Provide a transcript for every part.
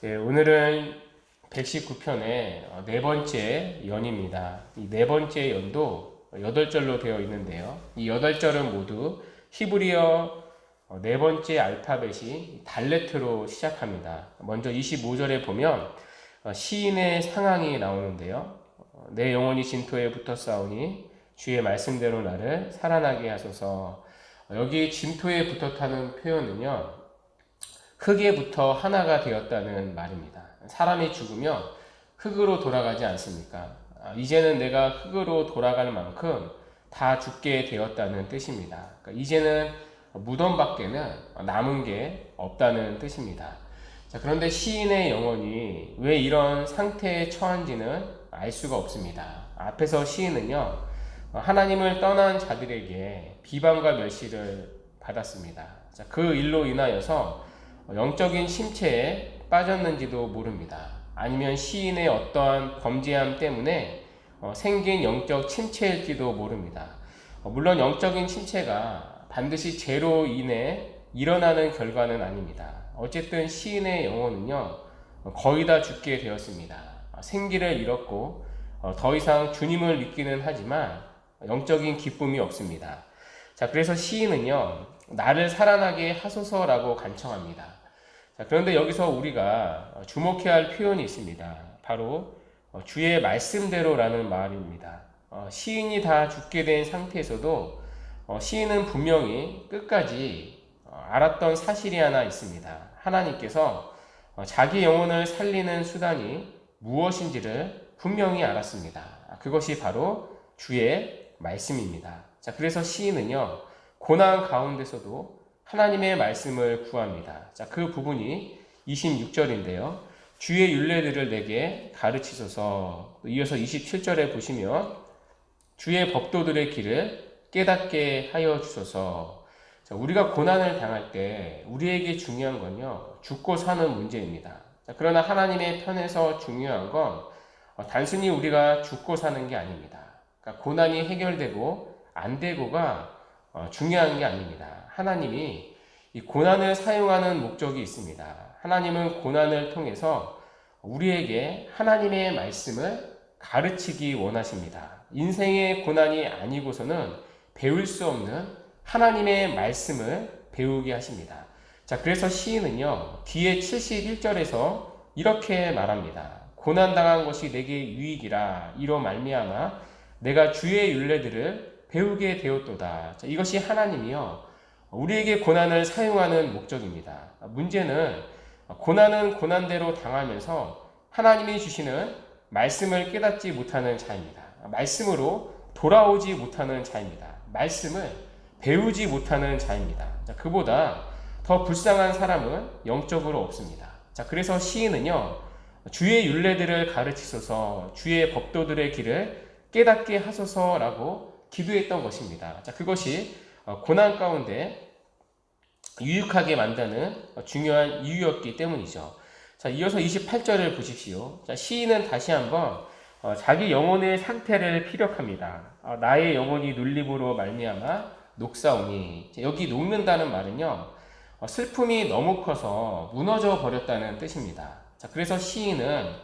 오늘은 119편의 네 번째 연입니다. 이 네 번째 연도 8절로 되어 있는데요. 이 8절은 모두 히브리어 네 번째 알파벳이 달레트로 시작합니다. 먼저 25절에 보면 시인의 상황이 나오는데요. 내 영혼이 진토에 붙어 싸우니 주의 말씀대로 나를 살아나게 하소서. 여기 진토에 붙었다는 표현은요, 흙에부터 하나가 되었다는 말입니다. 사람이 죽으면 흙으로 돌아가지 않습니까? 이제는 내가 흙으로 돌아갈 만큼 다 죽게 되었다는 뜻입니다. 그러니까 이제는 무덤 밖에는 남은 게 없다는 뜻입니다. 자, 그런데 시인의 영혼이 왜 이런 상태에 처한지는 알 수가 없습니다. 앞에서 시인은요, 하나님을 떠난 자들에게 비방과 멸시를 받았습니다. 자, 그 일로 인하여서 영적인 침체에 빠졌는지도 모릅니다. 아니면 시인의 어떠한 범죄함 때문에 생긴 영적 침체일지도 모릅니다. 물론 영적인 침체가 반드시 죄로 인해 일어나는 결과는 아닙니다. 어쨌든 시인의 영혼은요, 거의 다 죽게 되었습니다. 생기를 잃었고 더 이상 주님을 믿기는 하지만 영적인 기쁨이 없습니다. 자, 그래서 시인은요, 나를 살아나게 하소서라고 간청합니다. 자, 그런데 여기서 우리가 주목해야 할 표현이 있습니다. 바로 주의 말씀대로라는 말입니다. 시인이 다 죽게 된 상태에서도 시인은 분명히 끝까지 알았던 사실이 하나 있습니다. 하나님께서 자기 영혼을 살리는 수단이 무엇인지를 분명히 알았습니다. 그것이 바로 주의 말씀입니다. 자, 그래서 시인은요, 고난 가운데서도 하나님의 말씀을 구합니다. 자, 그 부분이 26절인데요. 주의 율례들을 내게 가르치소서. 이어서 27절에 보시면 주의 법도들의 길을 깨닫게 하여 주소서. 자, 우리가 고난을 당할 때 우리에게 중요한 건요, 죽고 사는 문제입니다. 자, 그러나 하나님의 편에서 중요한 건 단순히 우리가 죽고 사는 게 아닙니다. 그러니까 고난이 해결되고 안 되고가 중요한 게 아닙니다. 하나님이 이 고난을 사용하는 목적이 있습니다. 하나님은 고난을 통해서 우리에게 하나님의 말씀을 가르치기 원하십니다. 인생의 고난이 아니고서는 배울 수 없는 하나님의 말씀을 배우게 하십니다. 자, 그래서 시인은요, 뒤에 71절에서 이렇게 말합니다. 고난당한 것이 내게 유익이라. 이로 말미암아 내가 주의 율례들을 배우게 되었도다. 자, 이것이 하나님이요, 우리에게 고난을 사용하는 목적입니다. 문제는 고난은 고난대로 당하면서 하나님이 주시는 말씀을 깨닫지 못하는 자입니다. 말씀으로 돌아오지 못하는 자입니다. 말씀을 배우지 못하는 자입니다. 자, 그보다 더 불쌍한 사람은 영적으로 없습니다. 자, 그래서 시인은요, 주의 율례들을 가르치소서, 주의 법도들의 길을 깨닫게 하소서라고 기도했던 것입니다. 자, 그것이 고난 가운데 유익하게 만드는 중요한 이유였기 때문이죠. 자, 이어서 28절을 보십시오. 자, 시인은 다시 한번 자기 영혼의 상태를 피력합니다. 나의 영혼이 눌림으로 말미암아 녹사오니. 여기 녹는다는 말은요, 슬픔이 너무 커서 무너져 버렸다는 뜻입니다. 자, 그래서 시인은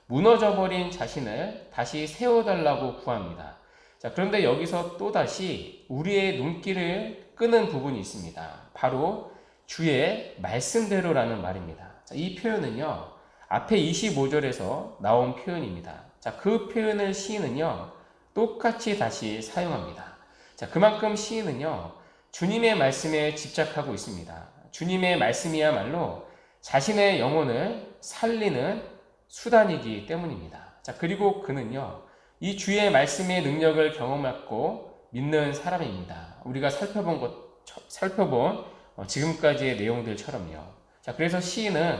무너져 버린 자신을 다시 세워달라고 구합니다. 자, 그런데 여기서 또다시 우리의 눈길을 끄는 부분이 있습니다. 바로 주의 말씀대로라는 말입니다. 자, 이 표현은요, 앞에 25절에서 나온 표현입니다. 자, 그 표현을 시인은요, 똑같이 다시 사용합니다. 자, 그만큼 시인은요, 주님의 말씀에 집착하고 있습니다. 주님의 말씀이야말로 자신의 영혼을 살리는 수단이기 때문입니다. 자, 그리고 그는요, 이 주의 말씀의 능력을 경험했고 믿는 사람입니다. 우리가 살펴본 지금까지의 내용들처럼요. 자, 그래서 시인은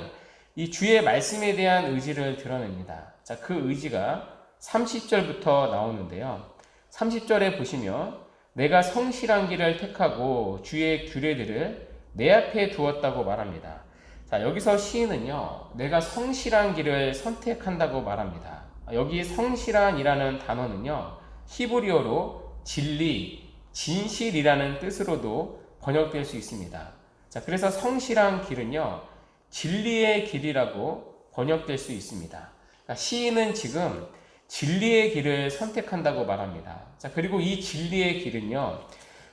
이 주의 말씀에 대한 의지를 드러냅니다. 자, 그 의지가 30절부터 나오는데요. 30절에 보시면 내가 성실한 길을 택하고 주의 규례들을 내 앞에 두었다고 말합니다. 자, 여기서 시인은요, 내가 성실한 길을 선택한다고 말합니다. 여기 성실한이라는 단어는요, 히브리어로 진리, 진실이라는 뜻으로도 번역될 수 있습니다. 자, 그래서 성실한 길은요, 진리의 길이라고 번역될 수 있습니다. 그러니까 시인은 지금 진리의 길을 선택한다고 말합니다. 자, 그리고 이 진리의 길은요,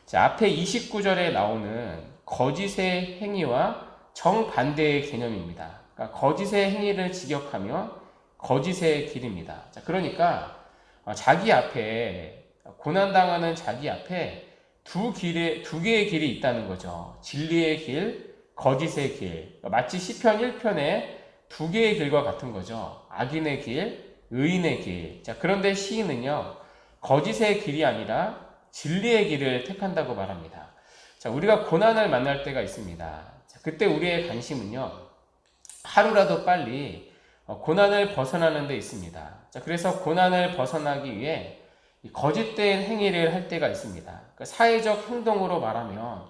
자, 앞에 29절에 나오는 거짓의 행위와 정반대의 개념입니다. 그러니까 거짓의 행위를 직역하며 거짓의 길입니다. 자, 그러니까 자기 앞에 고난당하는 자기 앞에 두 개의 길이 있다는 거죠. 진리의 길, 거짓의 길. 마치 시편 1편의 두 개의 길과 같은 거죠. 악인의 길, 의인의 길. 자, 그런데 시인은요, 거짓의 길이 아니라 진리의 길을 택한다고 말합니다. 자, 우리가 고난을 만날 때가 있습니다. 자, 그때 우리의 관심은요, 하루라도 빨리 고난을 벗어나는 데 있습니다. 자, 그래서 고난을 벗어나기 위해 거짓된 행위를 할 때가 있습니다. 그러니까 사회적 행동으로 말하면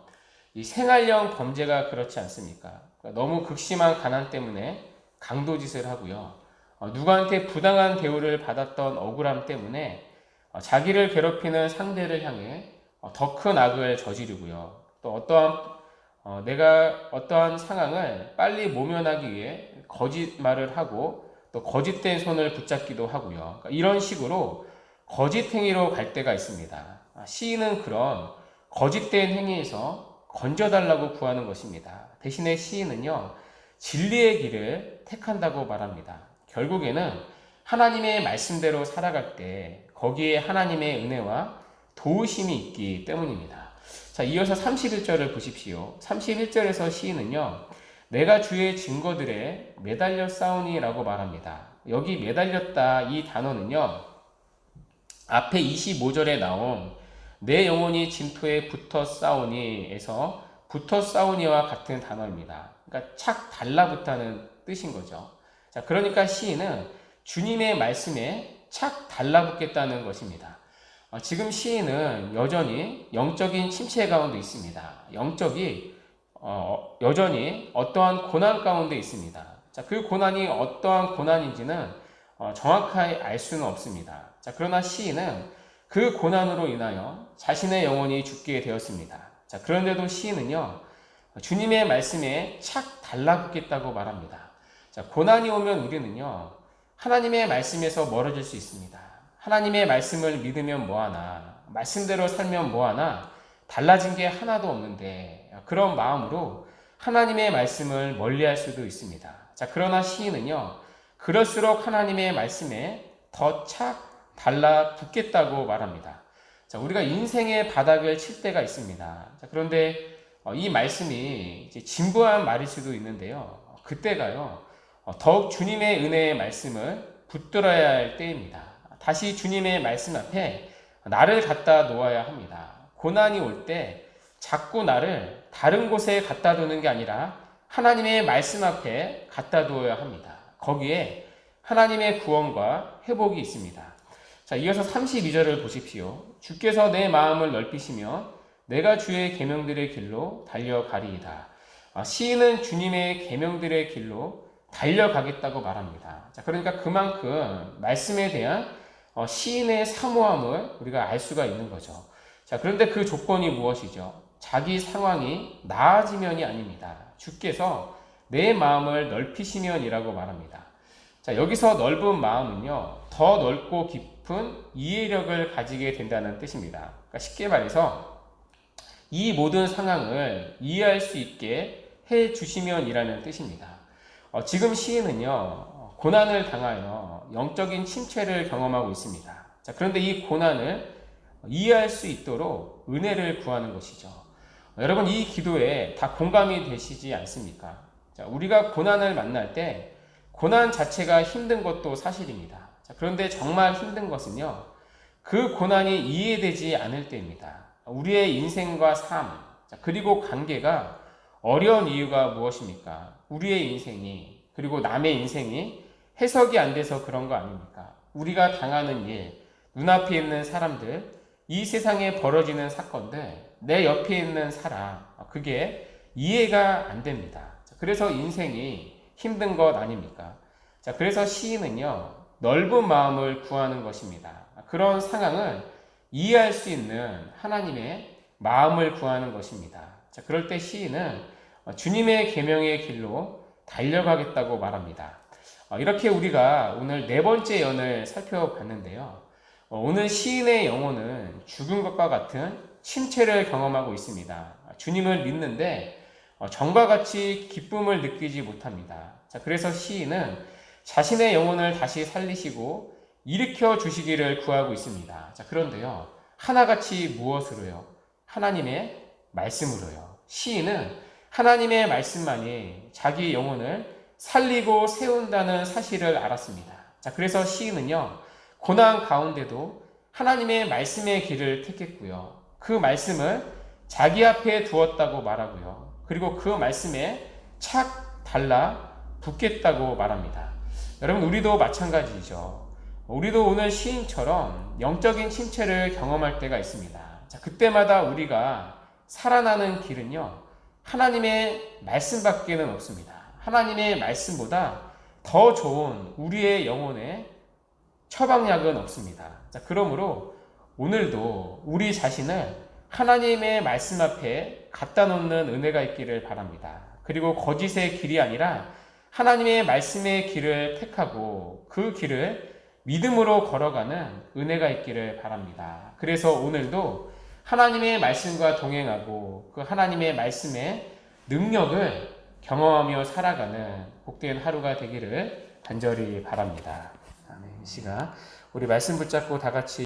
이 생활형 범죄가 그렇지 않습니까? 그러니까 너무 극심한 가난 때문에 강도짓을 하고요. 누구한테 부당한 대우를 받았던 억울함 때문에 자기를 괴롭히는 상대를 향해 더 큰 악을 저지르고요. 또 내가 어떠한 상황을 빨리 모면하기 위해 거짓말을 하고 또 거짓된 손을 붙잡기도 하고요. 그러니까 이런 식으로 거짓 행위로 갈 때가 있습니다. 시인은 그런 거짓된 행위에서 건져달라고 구하는 것입니다. 대신에 시인은요, 진리의 길을 택한다고 말합니다. 결국에는 하나님의 말씀대로 살아갈 때 거기에 하나님의 은혜와 도우심이 있기 때문입니다. 자, 이어서 31절을 보십시오. 31절에서 시인은요, 내가 주의 증거들에 매달려 싸우니 라고 말합니다. 여기 매달렸다 이 단어는요, 앞에 25절에 나온 내 영혼이 진토에 붙어 싸우니에서 붙어 싸우니와 같은 단어입니다. 그러니까 착 달라붙다는 뜻인 거죠. 자, 그러니까 시인은 주님의 말씀에 착 달라붙겠다는 것입니다. 지금 시인은 여전히 영적인 침체 가운데 있습니다. 여전히 어떠한 고난 가운데 있습니다. 자, 그 고난이 어떠한 고난인지는 정확하게 알 수는 없습니다. 자, 그러나 시인은 그 고난으로 인하여 자신의 영혼이 죽게 되었습니다. 자, 그런데도 시인은요, 주님의 말씀에 착 달라붙겠다고 말합니다. 자, 고난이 오면 우리는요, 하나님의 말씀에서 멀어질 수 있습니다. 하나님의 말씀을 믿으면 뭐하나, 말씀대로 살면 뭐하나, 달라진 게 하나도 없는데, 그런 마음으로 하나님의 말씀을 멀리할 수도 있습니다. 자, 그러나 시인은요, 그럴수록 하나님의 말씀에 더 착 달라붙겠다고 말합니다. 자, 우리가 인생의 바닥을 칠 때가 있습니다. 자, 그런데 이 말씀이 이제 진부한 말일 수도 있는데요. 그때가요, 더욱 주님의 은혜의 말씀을 붙들어야 할 때입니다. 다시 주님의 말씀 앞에 나를 갖다 놓아야 합니다. 고난이 올 때 자꾸 나를 다른 곳에 갖다 두는 게 아니라 하나님의 말씀 앞에 갖다 두어야 합니다. 거기에 하나님의 구원과 회복이 있습니다. 자, 이어서 32절을 보십시오. 주께서 내 마음을 넓히시며 내가 주의 계명들의 길로 달려가리이다. 시인은 주님의 계명들의 길로 달려가겠다고 말합니다. 자, 그러니까 그만큼 말씀에 대한 시인의 사모함을 우리가 알 수가 있는 거죠. 자, 그런데 그 조건이 무엇이죠? 자기 상황이 나아지면이 아닙니다. 주께서 내 마음을 넓히시면이라고 말합니다. 자, 여기서 넓은 마음은요, 더 넓고 깊은 이해력을 가지게 된다는 뜻입니다. 그러니까 쉽게 말해서 이 모든 상황을 이해할 수 있게 해 주시면이라는 뜻입니다. 지금 시인은요, 고난을 당하여 영적인 침체를 경험하고 있습니다. 자, 그런데 이 고난을 이해할 수 있도록 은혜를 구하는 것이죠. 여러분, 이 기도에 다 공감이 되시지 않습니까? 자, 우리가 고난을 만날 때 고난 자체가 힘든 것도 사실입니다. 자, 그런데 정말 힘든 것은요, 그 고난이 이해되지 않을 때입니다. 우리의 인생과 삶, 그리고 관계가 어려운 이유가 무엇입니까? 우리의 인생이, 그리고 남의 인생이 해석이 안 돼서 그런 거 아닙니까? 우리가 당하는 일, 눈앞에 있는 사람들, 이 세상에 벌어지는 사건들, 내 옆에 있는 사람, 그게 이해가 안 됩니다. 그래서 인생이 힘든 것 아닙니까? 자, 그래서 시인은요, 넓은 마음을 구하는 것입니다. 그런 상황을 이해할 수 있는 하나님의 마음을 구하는 것입니다. 자, 그럴 때 시인은 주님의 계명의 길로 달려가겠다고 말합니다. 이렇게 우리가 오늘 네 번째 연을 살펴봤는데요. 오늘 시인의 영혼은 죽은 것과 같은 침체를 경험하고 있습니다. 주님을 믿는데 전과 같이 기쁨을 느끼지 못합니다. 자, 그래서 시인은 자신의 영혼을 다시 살리시고 일으켜 주시기를 구하고 있습니다. 자, 그런데요, 하나같이 무엇으로요? 하나님의 말씀으로요. 시인은 하나님의 말씀만이 자기 영혼을 살리고 세운다는 사실을 알았습니다. 자, 그래서 시인은요, 고난 가운데도 하나님의 말씀의 길을 택했고요. 그 말씀을 자기 앞에 두었다고 말하고요. 그리고 그 말씀에 착 달라 붙겠다고 말합니다. 여러분, 우리도 마찬가지죠. 우리도 오늘 시인처럼 영적인 침체를 경험할 때가 있습니다. 자, 그때마다 우리가 살아나는 길은요, 하나님의 말씀밖에는 없습니다. 하나님의 말씀보다 더 좋은 우리의 영혼의 처방약은 없습니다. 자, 그러므로 오늘도 우리 자신을 하나님의 말씀 앞에 갖다 놓는 은혜가 있기를 바랍니다. 그리고 거짓의 길이 아니라 하나님의 말씀의 길을 택하고 그 길을 믿음으로 걸어가는 은혜가 있기를 바랍니다. 그래서 오늘도 하나님의 말씀과 동행하고 그 하나님의 말씀의 능력을 경험하며 살아가는 복된 하루가 되기를 간절히 바랍니다. 아멘. 이 시간 우리 말씀 붙잡고 다 같이